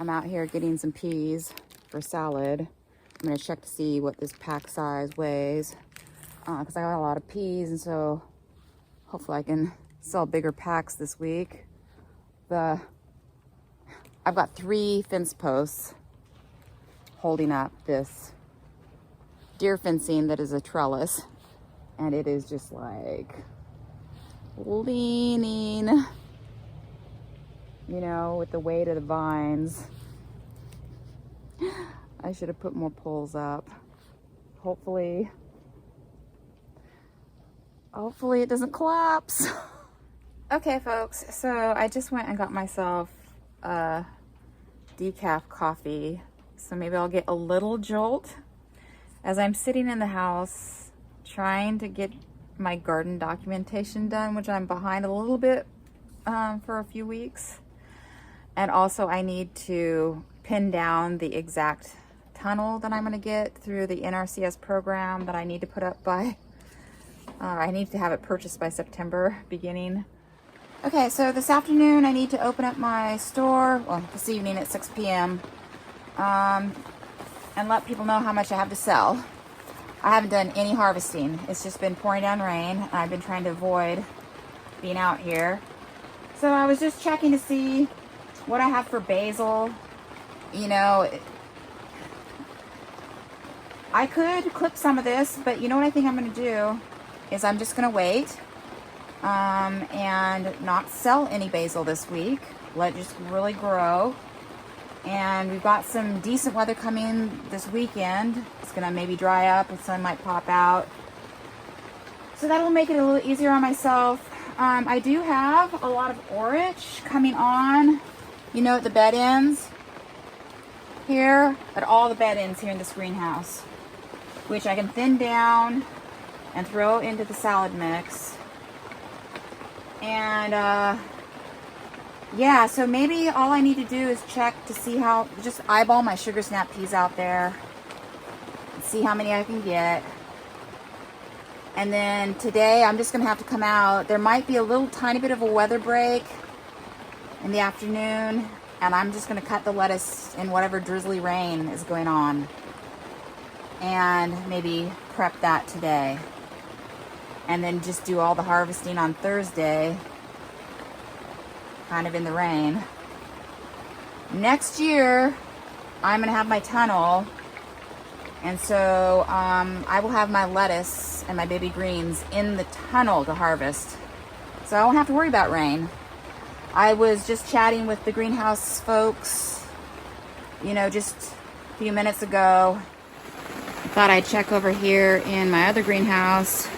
I'm out here getting some peas for salad. I'm gonna check to see what this pack size weighs because I got a lot of peas, and so hopefully I can sell bigger packs this week. I've got 3 fence posts holding up this deer fencing that is a trellis, and it is just like leaning, you know, with the weight of the vines. I should have put more poles up. Hopefully it doesn't collapse. Okay, folks, so I just went and got myself a decaf coffee, so maybe I'll get a little jolt as I'm sitting in the house trying to get my garden documentation done, which I'm behind a little bit for a few weeks. And also I need to pin down the exact tunnel that I'm going to get through the NRCS program that I need to put up by, I need to have it purchased by September beginning. Okay, so this afternoon I need to open up my store, well, this evening at 6 p.m. And let people know how much I have to sell. I haven't done any harvesting. It's just been pouring down rain, and I've been trying to avoid being out here. So I was just checking to see what I have for basil. You know, I could clip some of this, but you know what I think I'm going to do is I'm just going to wait and not sell any basil this week. Let it just really grow. And we've got some decent weather coming this weekend. It's gonna maybe dry up, the sun might pop out. So that'll make it a little easier on myself. I do have a lot of orach coming on, you know, at the bed ends here, at all the bed ends here in this greenhouse, which I can thin down and throw into the salad mix. And yeah, so maybe all I need to do is check to see how, just eyeball my sugar snap peas out there and see how many I can get. And then today I'm just gonna have to come out. There might be a little tiny bit of a weather break in the afternoon, and I'm just gonna cut the lettuce in whatever drizzly rain is going on and maybe prep that today. And then just do all the harvesting on Thursday, kind of in the rain. Next year, I'm gonna have my tunnel, and so I will have my lettuce and my baby greens in the tunnel to harvest. So I won't have to worry about rain. I was just chatting with the greenhouse folks, you know, just a few minutes ago. I thought I'd check over here in my other greenhouse.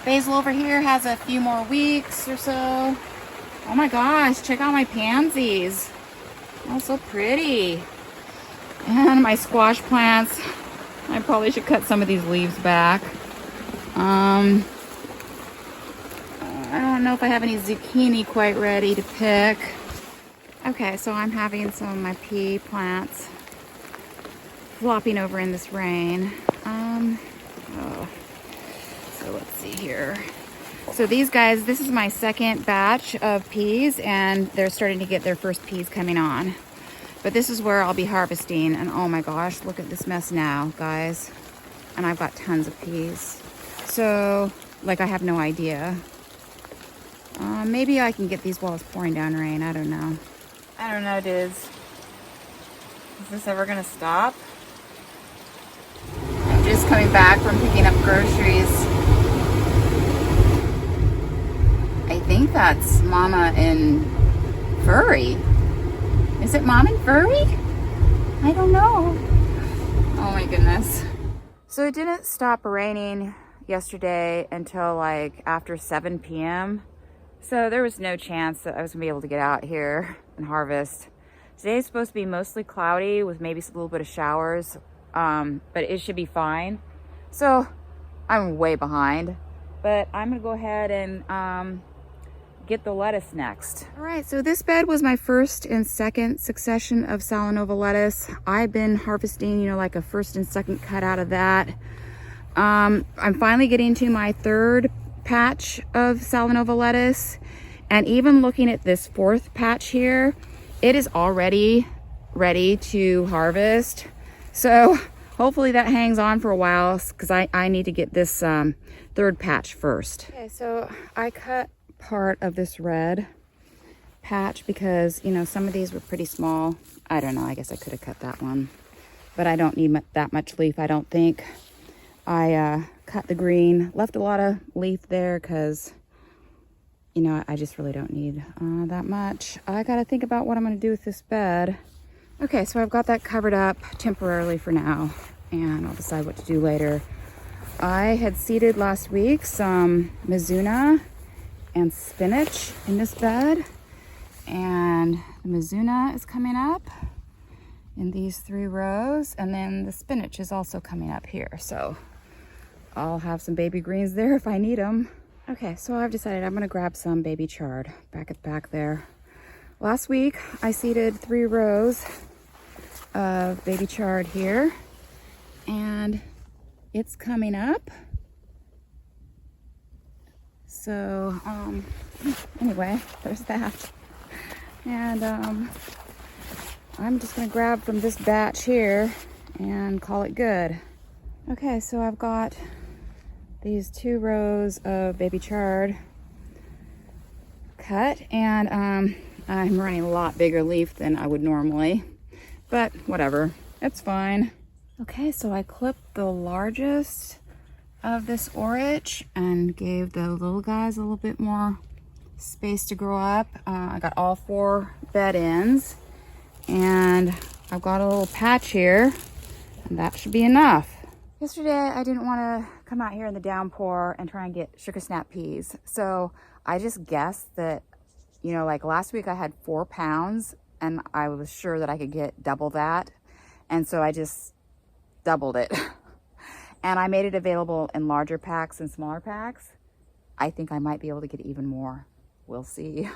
Basil over here has a few more weeks or so. Oh my gosh, check out my pansies. Oh, so pretty. And my squash plants. I probably should cut some of these leaves back. I don't know if I have any zucchini quite ready to pick. Okay, so I'm having some of my pea plants flopping over in this rain. So let's see here. So these guys, this is my second batch of peas, and they're starting to get their first peas coming on. But this is where I'll be harvesting, and oh my gosh, look at this mess now, guys. And I've got tons of peas. So, like, I have no idea. Maybe I can get these while it's pouring down rain. I don't know. I don't know, dudes. Is this ever gonna stop? I'm just coming back from picking up groceries. I think that's Mama and Furry. Is it Mom and Furry? I don't know. Oh my goodness. So it didn't stop raining yesterday until like after 7 p.m. So there was no chance that I was gonna be able to get out here and harvest. Today's supposed to be mostly cloudy with maybe a little bit of showers, but it should be fine. So I'm way behind, but I'm gonna go ahead and get the lettuce next. All right, so this bed was my first and second succession of Salanova lettuce. I've been harvesting, you know, like a first and second cut out of that. I'm finally getting to my third patch of Salanova lettuce, And even looking at this fourth patch here, it is already ready to harvest. So hopefully that hangs on for a while, because I need to get this third patch first. Okay, so I cut part of this red patch because, you know, some of these were pretty small. I don't know, I guess I could have cut that one, but I don't need that much leaf, I don't think. I cut the green, left a lot of leaf there because, you know, I just really don't need that much. I gotta think about what I'm gonna do with this bed. Okay, so I've got that covered up temporarily for now, and I'll decide what to do later. I had seeded last week some mizuna and spinach in this bed, and the mizuna is coming up in these 3 rows, and then the spinach is also coming up here. So I'll have some baby greens there if I need them. Okay, so I've decided I'm gonna grab some baby chard back at the back there. Last week I seeded 3 rows of baby chard here, and it's coming up. So anyway, there's that. And I'm just gonna grab from this batch here and call it good. Okay, so I've got these 2 rows of baby chard cut, and I'm running a lot bigger leaf than I would normally, but whatever, it's fine. Okay, so I clipped the largest of this orich and gave the little guys a little bit more space to grow up. I got all 4 bed ends, and I've got a little patch here, and that should be enough. Yesterday, I didn't want to come out here in the downpour and try and get sugar snap peas. So I just guessed that, you know, like last week I had 4 pounds, and I was sure that I could get double that. And so I just doubled it. And I made it available in larger packs and smaller packs. I think I might be able to get even more. We'll see.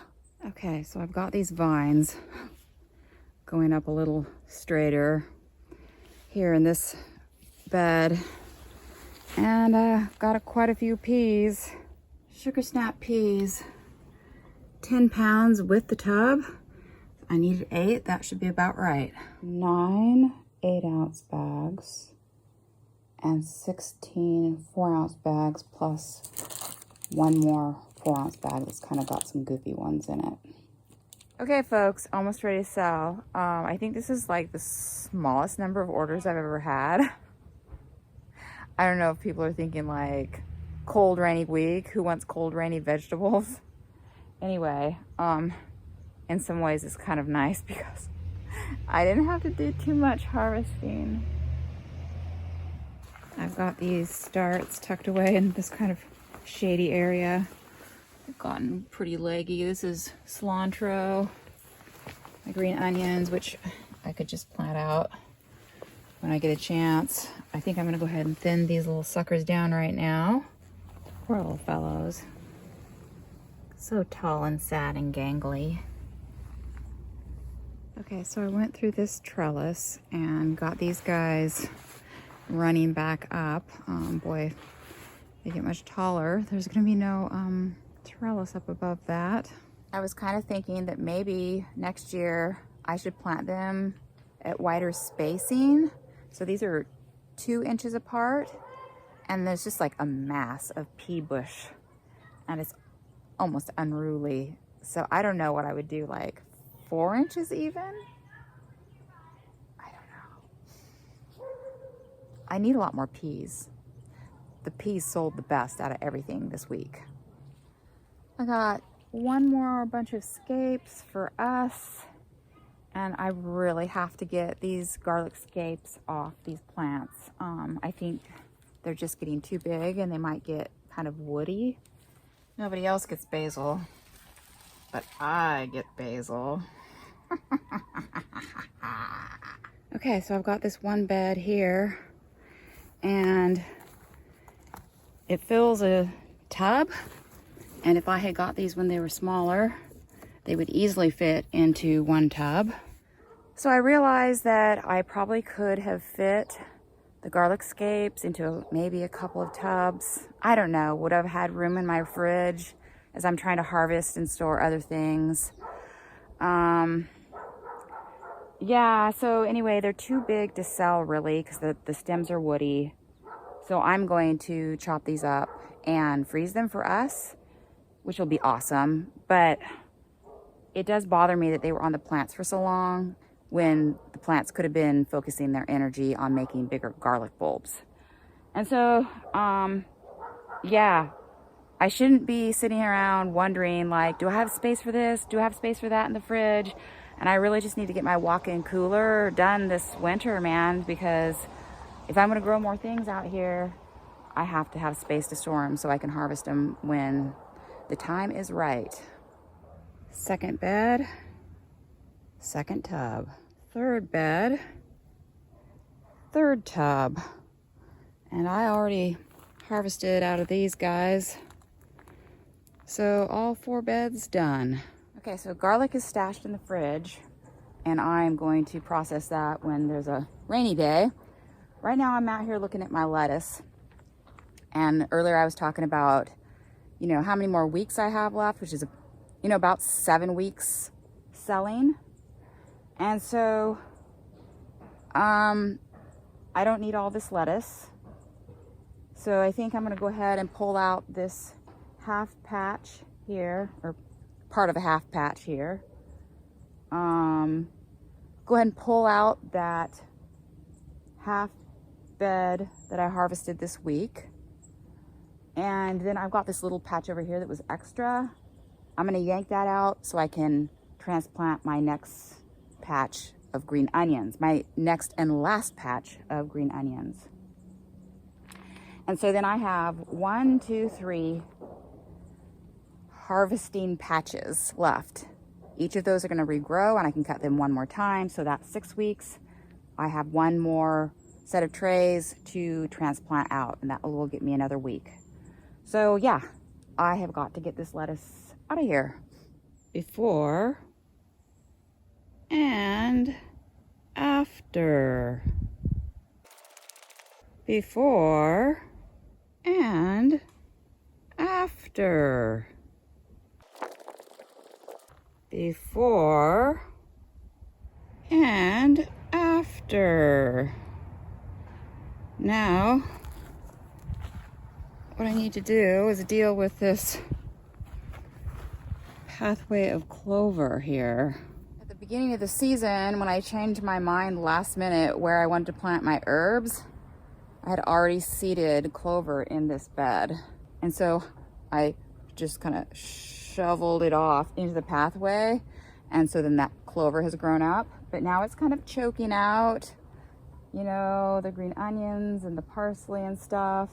Okay, so I've got these vines going up a little straighter here in this bed, and got quite a few peas, sugar snap peas, 10 pounds with the tub. I needed 8, that should be about right. 9 8-ounce bags and 16 4-ounce bags, plus 1 more 4-ounce bag that's kind of got some goofy ones in it. Okay folks, almost ready to sell. I think this is like the smallest number of orders I've ever had. I don't know if people are thinking like cold rainy week, who wants cold rainy vegetables? Anyway, in some ways it's kind of nice because I didn't have to do too much harvesting. I've got these starts tucked away in this kind of shady area. They've gotten pretty leggy. This is cilantro, my green onions, which I could just plant out when I get a chance. I think I'm gonna go ahead and thin these little suckers down right now. Poor little fellows. So tall and sad and gangly. Okay, so I went through this trellis and got these guys running back up. Boy, they get much taller. There's gonna be no trellis up above that. I was kind of thinking that maybe next year I should plant them at wider spacing. So these are 2 inches apart, and there's just like a mass of pea bush, and it's almost unruly. So I don't know what I would do, like 4 inches even? I don't know. I need a lot more peas. The peas sold the best out of everything this week. I got 1 more bunch of scapes for us, and I really have to get these garlic scapes off these plants. I think they're just getting too big and they might get kind of woody. Nobody else gets basil, but I get basil. Okay, so I've got this 1 bed here, and it fills a tub. And if I had got these when they were smaller, they would easily fit into 1 tub. So I realized that I probably could have fit the garlic scapes into maybe a couple of tubs. I don't know, would have had room in my fridge as I'm trying to harvest and store other things. Yeah, so anyway, they're too big to sell really because the stems are woody. So I'm going to chop these up and freeze them for us, which will be awesome. But it does bother me that they were on the plants for so long when the plants could have been focusing their energy on making bigger garlic bulbs. And so, yeah, I shouldn't be sitting around wondering like, do I have space for this? Do I have space for that in the fridge? And I really just need to get my walk-in cooler done this winter, man, because if I'm gonna grow more things out here, I have to have space to store them so I can harvest them when the time is right. Second bed, second tub. Third bed, third tub. And I already harvested out of these guys. So all 4 beds done. Okay, so garlic is stashed in the fridge and I'm going to process that when there's a rainy day. Right now I'm out here looking at my lettuce. And earlier I was talking about, you know, how many more weeks I have left, which is, you know, about 7 weeks selling. And so, I don't need all this lettuce. So I think I'm gonna go ahead and pull out this half patch here, or part of a half patch here. Go ahead and pull out that half bed that I harvested this week. And then I've got this little patch over here that was extra. I'm gonna yank that out so I can transplant my next patch of green onions, my next and last patch of green onions. And so then I have 1, 2, 3 harvesting patches left. Each of those are gonna regrow and I can cut them 1 more time. So that's 6 weeks. I have 1 more set of trays to transplant out and that will get me another week. So yeah, I have got to get this lettuce out of here. Before and after. Before and after. Before and after. Now, what I need to do is deal with this pathway of clover here. At the beginning of the season, when I changed my mind last minute where I wanted to plant my herbs, I had already seeded clover in this bed. And so I just kind of shoveled it off into the pathway. And so then that clover has grown up, but now it's kind of choking out, you know, the green onions and the parsley and stuff.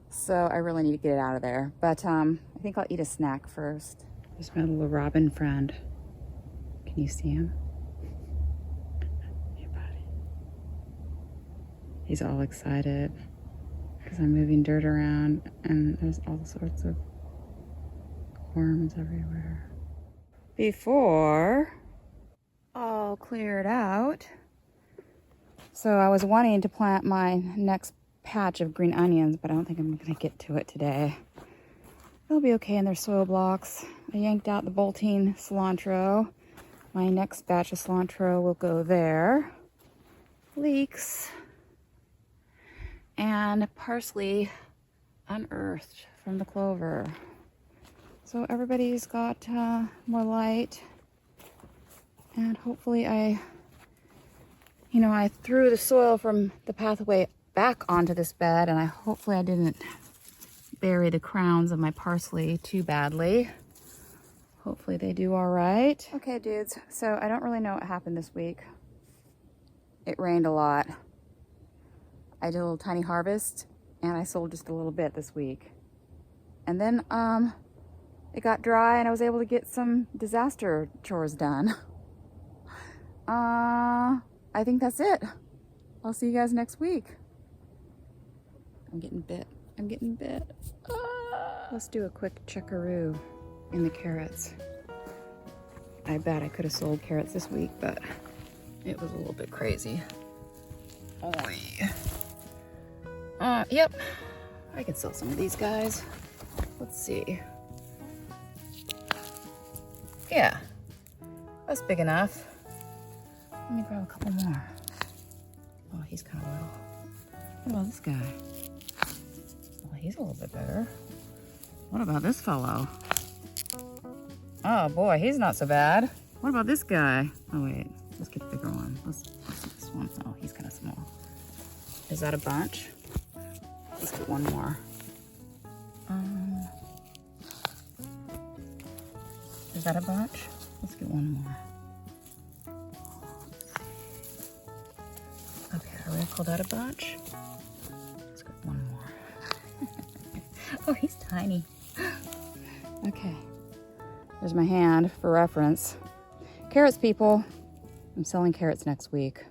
So I really need to get it out of there. But I think I'll eat a snack first. There's my little robin friend. Can you see him? Hey, buddy. He's all excited because I'm moving dirt around and there's all sorts of worms everywhere. Before all cleared out. So I was wanting to plant my next patch of green onions, but I don't think I'm gonna get to it today. They'll be okay in their soil blocks. I yanked out the bolting cilantro. My next batch of cilantro will go there. Leeks. And parsley unearthed from the clover. So everybody's got more light. And hopefully I threw the soil from the pathway back onto this bed, and hopefully I didn't bury the crowns of my parsley too badly. Hopefully they do all right. Okay, dudes, so I don't really know what happened this week. It rained a lot. I did a little tiny harvest, and I sold just a little bit this week. And then it got dry, and I was able to get some disaster chores done. I think that's it. I'll see you guys next week. I'm getting bit. I'm getting bit. Let's do a quick checkaroo in the carrots. I bet I could have sold carrots this week, but it was a little bit crazy. Yep. I can sell some of these guys. Let's see. Yeah, that's big enough. Let me grab a couple more. Oh, he's kind of little. What about this guy? Well, he's a little bit bigger. What about this fellow? Oh boy, he's not so bad. What about this guy? Oh wait, let's get the bigger one. Let's see this one. Oh, he's kind of small. Is that a bunch? Let's get one more. Is that a bunch? Let's get one more. Okay, I already called that a bunch. Let's get one more. Oh, he's tiny. Okay, there's my hand for reference. Carrots, people. I'm selling carrots next week.